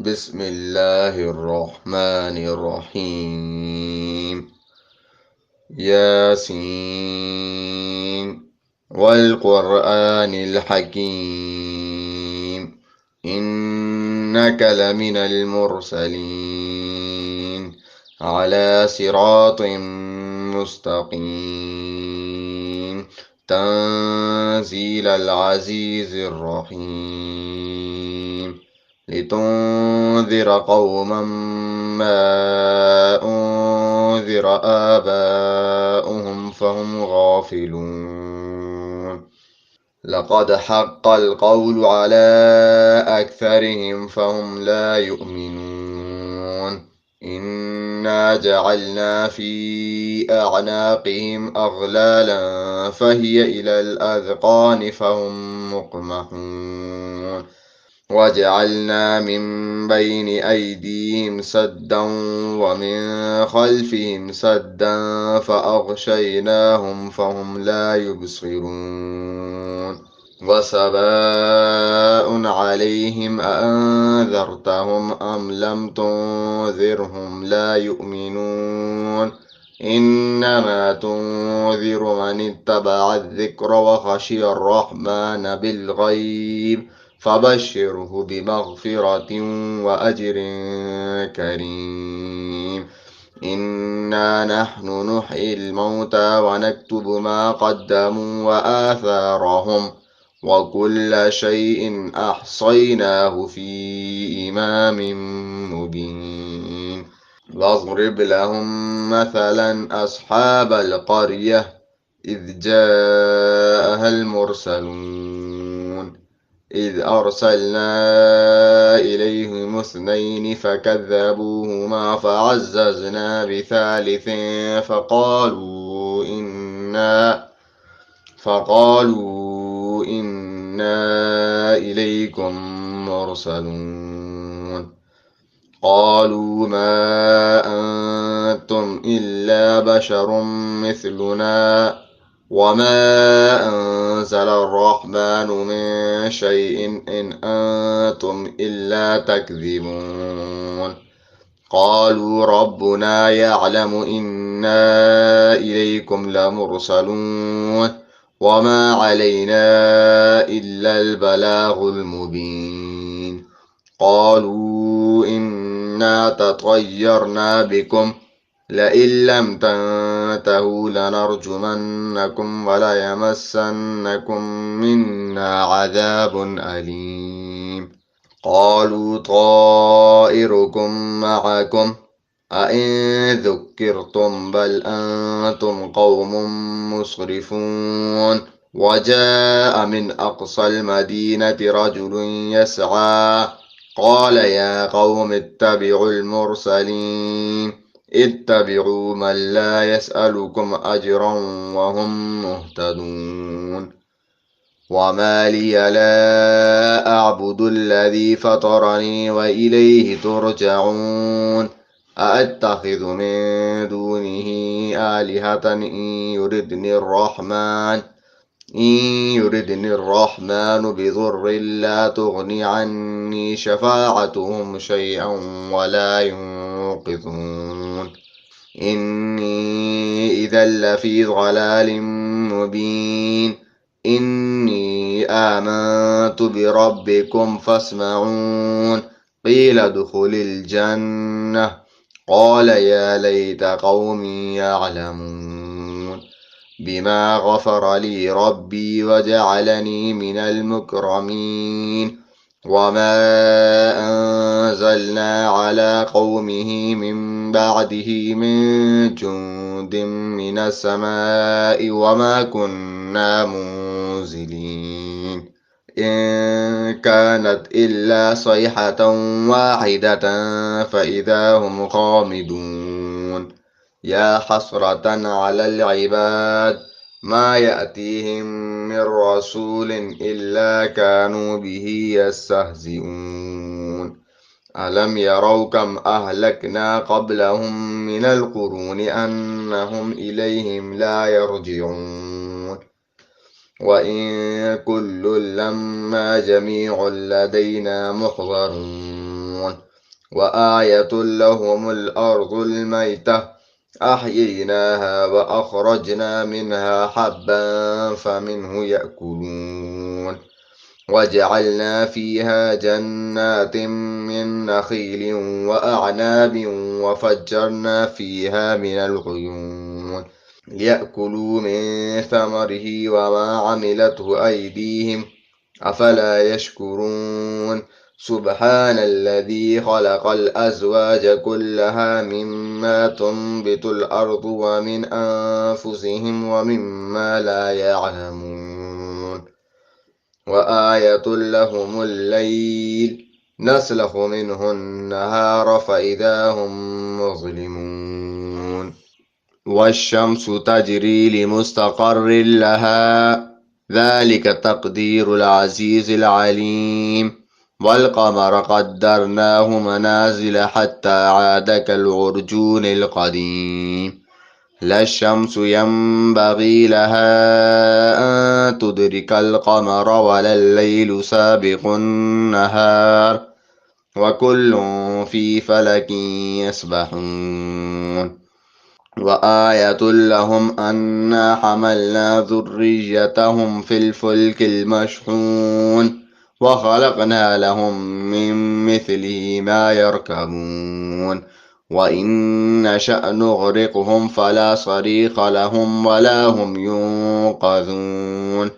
بسم الله الرحمن الرحيم. ياسين والقرآن الحكيم إنك لمن المرسلين على صراط مستقيم تنزيل العزيز الرحيم لتنذر قوما ما أنذر آباؤهم فهم غافلون لقد حق القول على أكثرهم فهم لا يؤمنون إنا جعلنا في أعناقهم أغلالا فهي إلى الأذقان فهم مقمحون وجعلنا من بين أيديهم سدا ومن خلفهم سدا فأغشيناهم فهم لا يبصرون وسواء عليهم أأنذرتهم أم لم تنذرهم لا يؤمنون إنما تنذر من اتبع الذكر وخشي الرحمن بالغيب فبشره بمغفرة وأجر كريم إنا نحن نحيي الموتى ونكتب ما قدموا وآثارهم وكل شيء أحصيناه في إمام مبين واضرب لهم مثلا أصحاب القرية إذ جاءها المرسلون إذ أرسلنا إليهم اثنين فكذبوهما فعززنا بثالث فقالوا إنا إليكم مرسلون قالوا ما أنتم إلا بشر مثلنا وما أنزل الرحمن من شيء إن أنتم إلا تكذبون قالوا ربنا يعلم إنا إليكم لمرسلون وما علينا إلا البلاغ المبين قالوا إنا تطيرنا بكم لئن لم تنتهوا لنرجمنكم وليمسنكم منا عذاب أليم قالوا طائركم معكم أئن ذكرتم بل أنتم قوم مسرفون وجاء من أقصى المدينة رجل يسعى قال يا قوم اتبعوا المرسلين اتبعوا من لا يسألكم أجرا وهم مهتدون وما لي لا أعبد الذي فطرني وإليه ترجعون أأتخذ من دونه آلهة إن يردني الرحمن بضر لا تغني عني شفاعتهم شيئا ولا ينقذون إني إذا لفي ضلال مبين إني آمنت بربكم فاسمعون قيل ادخل الجنة قال يا ليت قومي يعلمون بما غفر لي ربي وجعلني من المكرمين وما أنزلنا على قومه من بعده من جند من السماء وما كنا منزلين إن كانت إلا صيحة واحدة فإذا هم خامدون يا حسرة على العباد ما يأتيهم من رسول إلا كانوا به يستهزئون ألم يروا كم أهلكنا قبلهم من القرون أنهم إليهم لا يرجعون وإن كل لما جميع لدينا محضرون وآية لهم الأرض الميتة أحييناها وأخرجنا منها حبا فمنه يأكلون وجعلنا فيها جنات من نخيل وأعناب وفجرنا فيها من العيون ليأكلوا من ثمره وما عملته أيديهم أفلا يشكرون سبحان الذي خلق الأزواج كلها مما تنبت الأرض ومن أنفسهم ومما لا يعلمون وآية لهم الليل نسلخ منه النهار فإذا هم مظلمون والشمس تجري لمستقر لها ذلك تقدير العزيز العليم والقمر قدرناه منازل حتى عاد كالعرجون القديم لا الشمس ينبغي لها أن تدرك القمر ولا الليل سابق النهار وكل في فلك يسبحون وآية لهم أنا حملنا ذريتهم في الفلك المشحون وخلقنا لهم من مثله ما يركبون وإن نشأ نغرقهم فلا صريخ لهم ولا هم ينقذون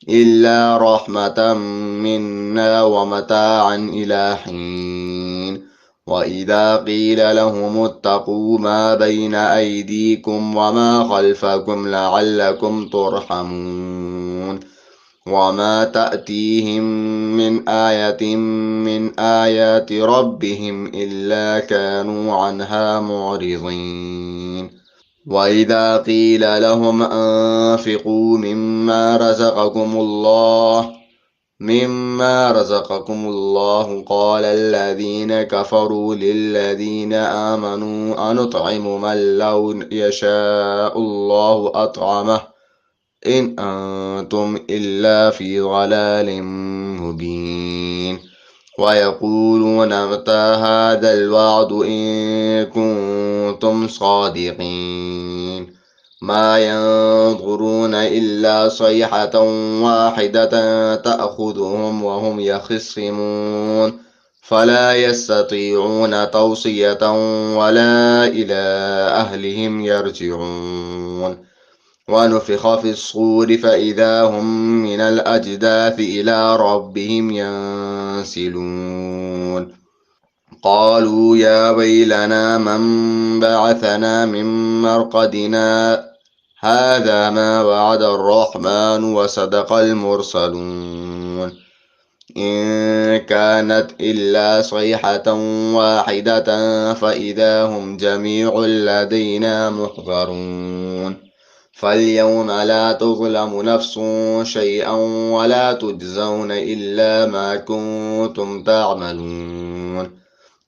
إلا رحمة منا ومتاعا إلى حين وإذا قيل لهم اتقوا ما بين أيديكم وما خلفكم لعلكم ترحمون وما تأتيهم من آية من آيات ربهم إلا كانوا عنها معرضين وإذا قيل لهم أنفقوا مما رزقكم الله قال الذين كفروا للذين آمنوا أنطعم من لو يشاء الله أطعمه إن أنتم إلا في ضلال مبين ويقولون متى هذا الوعد إن كنتم صادقين ما ينظرون إلا صيحة واحدة تأخذهم وهم يخصمون فلا يستطيعون توصية ولا إلى أهلهم يرجعون ونفخ في الصور فإذا هم من الأجداث إلى ربهم ينسلون قالوا يا ويلنا من بعثنا من مرقدنا هذا ما وعد الرحمن وصدق المرسلون إن كانت إلا صيحة واحدة فإذا هم جميع لدينا محضرون فاليوم لا تظلم نفس شيئا ولا تجزون إلا ما كنتم تعملون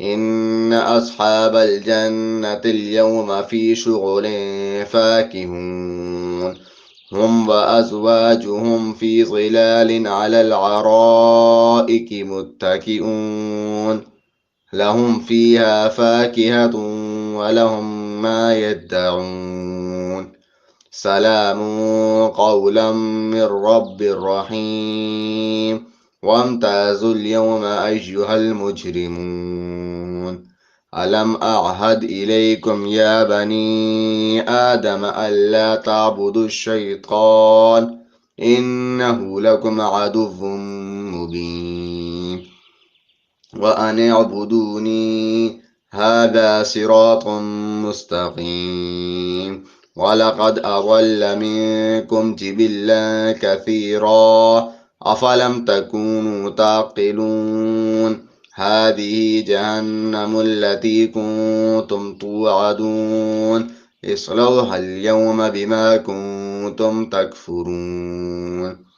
إن أصحاب الجنة اليوم في شغل فاكهون هم وأزواجهم في ظلال على العرائك متكئون لهم فيها فاكهة ولهم ما يدعون سلام قولا من رب رحيم وامتازوا اليوم أيها المجرمون ألم أعهد إليكم يا بني آدم ألا تعبدوا الشيطان إنه لكم عدو مبين وأن اعبدوني هذا صراط مستقيم ولقد أضل منكم جبلا كثيرا أفلم تكونوا تعقلون هذه جهنم التي كنتم توعدون اصلوها اليوم بما كنتم تكفرون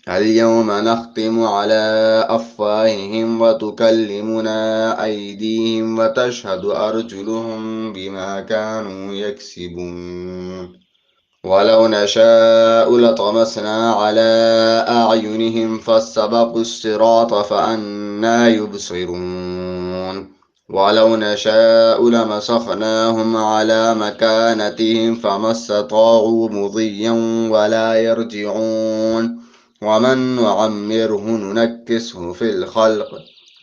اليوم نختم على أفواههم وتكلمنا أيديهم وتشهد أرجلهم بما كانوا يكسبون ولو نشاء لطمسنا على أعينهم فاستبقوا الصراط فأنى يبصرون ولو نشاء لمسخناهم على مكانتهم فما استطاعوا مضيا ولا يرجعون ومن نعمره ننكسه في الخلق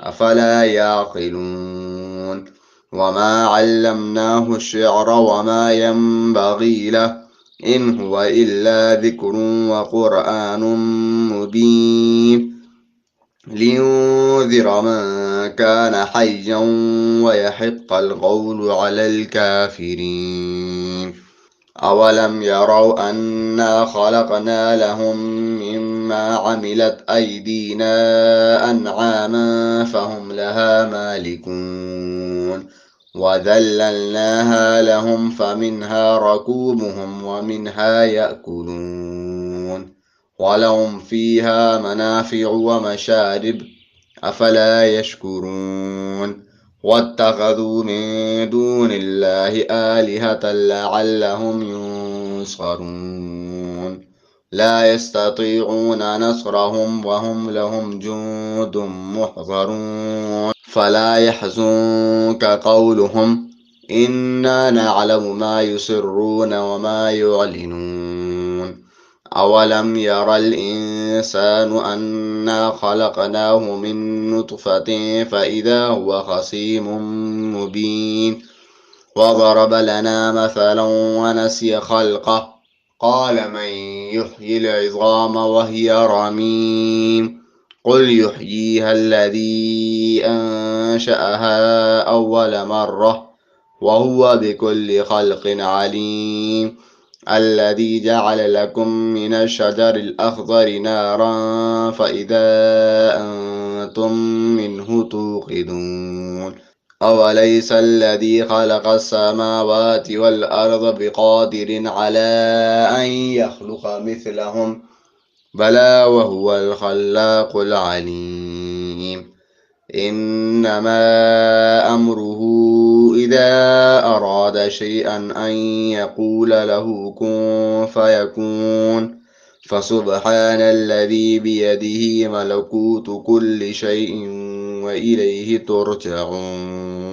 أفلا يعقلون وما علمناه الشعر وما ينبغي له إن هو إلا ذكر وقرآن مبين لينذر من كان حيا ويحق القول على الكافرين أولم يروا أنا خلقنا لهم مما عملت أيدينا أنعاما فهم لها مالكون وذللناها لهم فمنها ركوبهم ومنها يأكلون ولهم فيها منافع ومشارب أفلا يشكرون واتخذوا من دون الله آلهة لعلهم ينصرون لا يستطيعون نصرهم وهم لهم جند محضرون فلا يحزنك قولهم إنا نعلم ما يسرون وما يعلنون أولم ير الإنسان أنا خلقناه من نطفة فإذا هو خصيم مبين وضرب لنا مثلا ونسي خلقه قال من يحيي العظام وهي رميم قل يحييها الذي أنشأها أول مرة وهو بكل خلق عليم الذي جعل لكم من الشجر الأخضر نارا فإذا أنتم منه توقدون أوليس الذي خلق السماوات والأرض بقادر على أن يخلق مثلهم بلى وهو الخلاق العليم إنما أمره إذا أراد شيئا أن يقول له كن فيكون فسبحان الذي بيده ملكوت كل شيء وإليه ترجعون